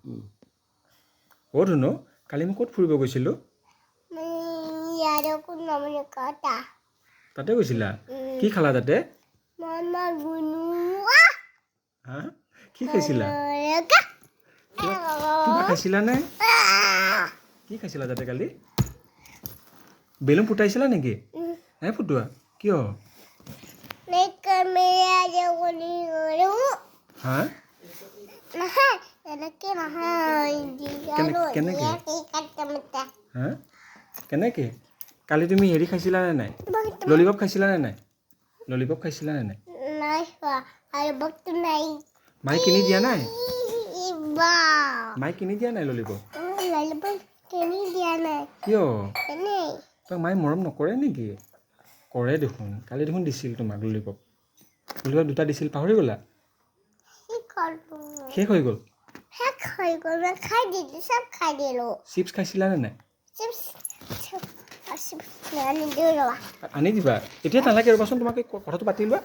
ক'ত শুনো কালি মই ক'ত ফুৰিব গৈছিলোঁ তাতে গৈছিলা কি খালা তাতে হা কি খাইছিলা কিবা খাইছিলানে কি খাইছিলা তাতে কালি বেলুন ফুটাইছিলা নেকি হে ফুটোৱা কিয় হা হা কেনেকৈ কালি তুমি হেৰি খাইছিলা নে নাই ললিপপ খাইছিলা নে নাই ললিপপ খাইছিলা নে নাই মায়ে কিনি দিয়া নাই মায়ে কিনি দিয়া নাই ললিপপ কিয় তই মায়ে মৰম নকৰে নেকি কৰে দেখোন কালি দেখোন দিছিল তোমাক ললিপপ দুটা দিছিল পাহৰি গ'লা শেষ হৈ গ'ল চিপছ খাইছিলা নে নাই আনি দিবা এতিয়া নালাগে ৰ'বাচোন তোমাক কথাটো পাতি লোৱা